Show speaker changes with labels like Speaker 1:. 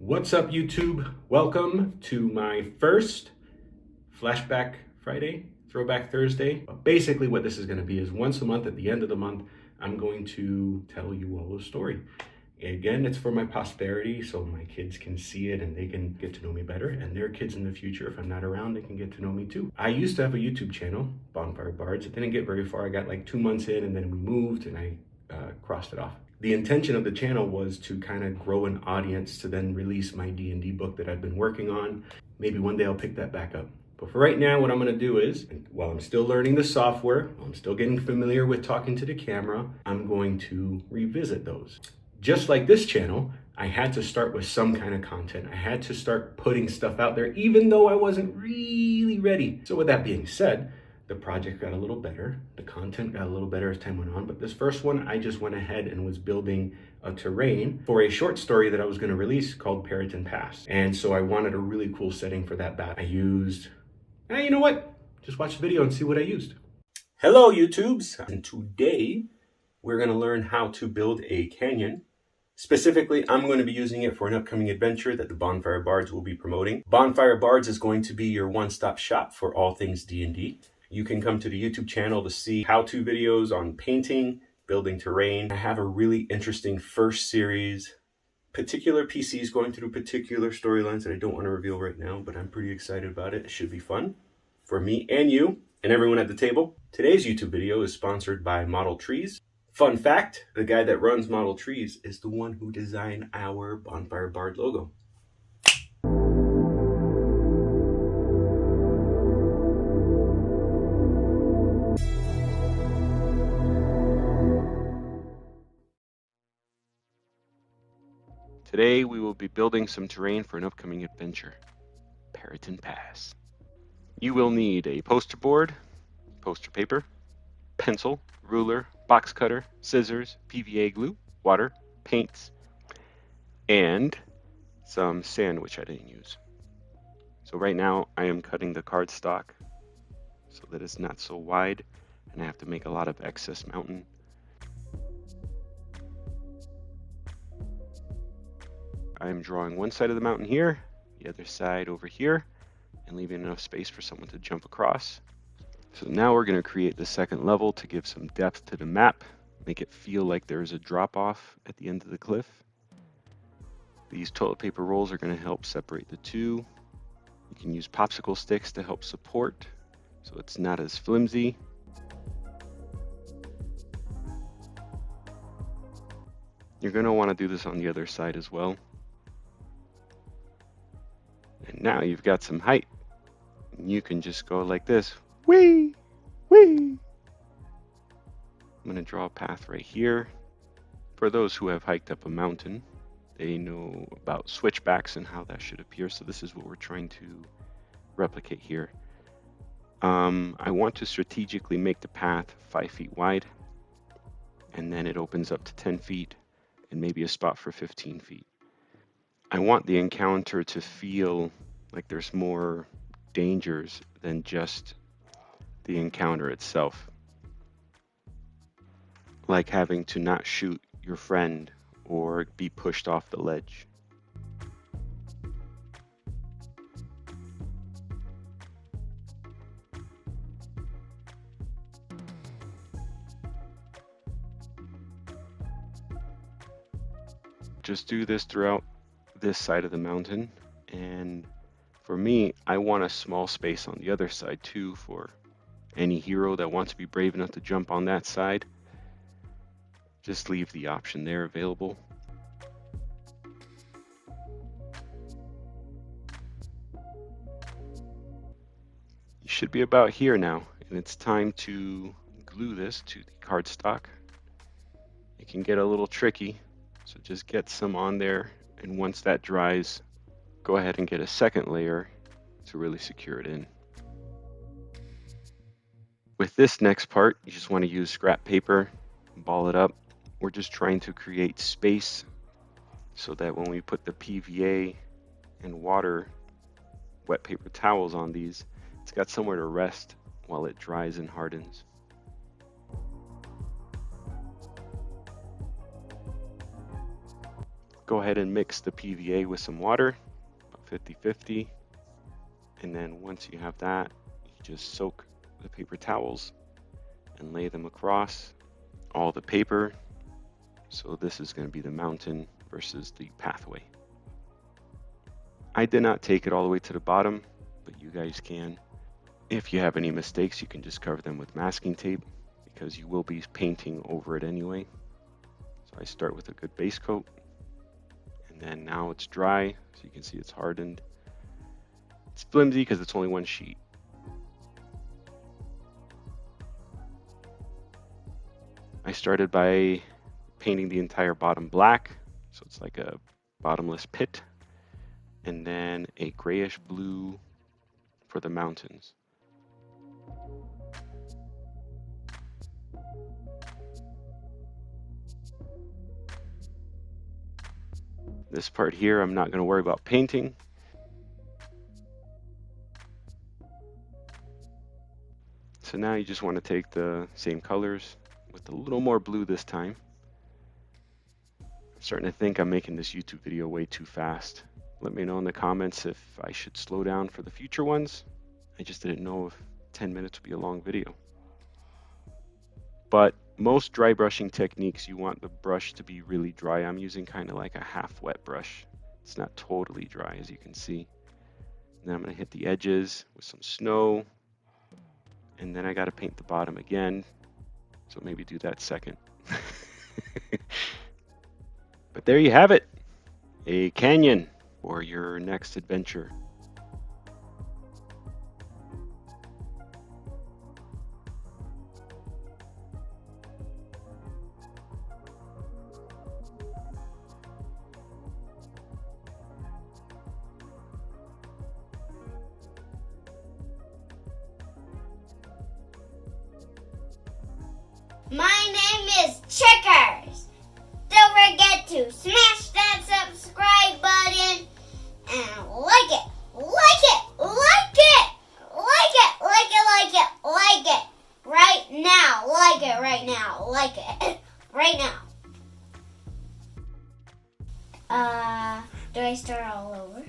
Speaker 1: What's up, YouTube? Welcome to my first Flashback Friday, Throwback Thursday. Basically, what this is going to be is once a month, at the end of the month, I'm going to tell you all a story. Again, it's for my posterity, so my kids can see it and they can get to know me better. And their kids in the future, if I'm not around, they can get to know me too. I used to have a YouTube channel, Bonfire Bards. It didn't get very far. I got like 2 months in and then we moved and I crossed it off. The intention of the channel was to kind of grow an audience to then release my D&D book that I've been working on. Maybe one day I'll pick that back up. But for right now, what I'm gonna do is, while I'm still learning the software, while I'm still getting familiar with talking to the camera, I'm going to revisit those. Just like this channel, I had to start with some kind of content. I had to start putting stuff out there, even though I wasn't really ready. So with that being said, the project got a little better. The content got a little better as time went on. But this first one, I just went ahead and was building a terrain for a short story that I was going to release called Peryton Pass. And so I wanted a really cool setting for that battle. I used, you know what? Just watch the video and see what I used. Hello, YouTubes. And today we're going to learn how to build a canyon. Specifically, I'm going to be using it for an upcoming adventure that the Bonfire Bards will be promoting. Bonfire Bards is going to be your one-stop shop for all things D&D. You can come to the YouTube channel to see how-to videos on painting, building terrain. I have a really interesting first series, particular PCs going through particular storylines that I don't want to reveal right now, but I'm pretty excited about it. It should be fun for me and you and everyone at the table. Today's YouTube video is sponsored by Model Trees. Fun fact, the guy that runs Model Trees is the one who designed our Bonfire Bard logo. Today we will be building some terrain for an upcoming adventure, Peryton Pass. You will need a poster board, poster paper, pencil, ruler, box cutter, scissors, PVA glue, water, paints, and some sand, which I didn't use. So right now I am cutting the cardstock so that it's not so wide and I have to make a lot of excess mountain. I'm drawing one side of the mountain here, the other side over here, and leaving enough space for someone to jump across. So now we're going to create the second level to give some depth to the map, make it feel like there's a drop off at the end of the cliff. These toilet paper rolls are going to help separate the two. You can use popsicle sticks to help support so it's not as flimsy. You're going to want to do this on the other side as well. And now you've got some height. You can just go like this. Whee! Whee! I'm going to draw a path right here. For those who have hiked up a mountain, they know about switchbacks and how that should appear. So this is what we're trying to replicate here. I want to strategically make the path 5 feet wide. And then it opens up to 10 feet and maybe a spot for 15 feet. I want the encounter to feel like there's more dangers than just the encounter itself. Like having to not shoot your friend or be pushed off the ledge. Just do this throughout this side of the mountain, and for me, I want a small space on the other side too for any hero that wants to be brave enough to jump on that side. Just leave the option there available. You should be about here now, and it's time to glue this to the cardstock. It can get a little tricky, so just get some on there, and once that dries, go ahead and get a second layer to really secure it in. With this next part, you just want to use scrap paper, ball it up. We're just trying to create space so that when we put the PVA and water, wet paper towels on these, it's got somewhere to rest while it dries and hardens. Go ahead and mix the PVA with some water, about 50-50. And then once you have that, you just soak the paper towels and lay them across all the paper. So this is going to be the mountain versus the pathway. I did not take it all the way to the bottom, but you guys can. If you have any mistakes, you can just cover them with masking tape because you will be painting over it anyway. So I start with a good base coat, and then now it's dry, so you can see it's hardened. It's flimsy because it's only one sheet. I started by painting the entire bottom black, so it's like a bottomless pit, and then a grayish blue for the mountains. This part here, I'm not going to worry about painting. So now you just want to take the same colors with a little more blue this time. I'm starting to think I'm making this YouTube video way too fast. Let me know in the comments if I should slow down for the future ones. I just didn't know if 10 minutes would be a long video. But most dry brushing techniques, you want the brush to be really dry. I'm using kind of like a half wet brush. It's not totally dry, as you can see. And then I'm going to hit the edges with some snow. And then I got to paint the bottom again. So maybe do that second. But there you have it. A canyon for your next adventure.
Speaker 2: My name is Checkers. Don't forget to smash that subscribe button and like it, like it, like it, like it, like it, like it, like it. Right now, like it right now, like it right now. Do I start all over?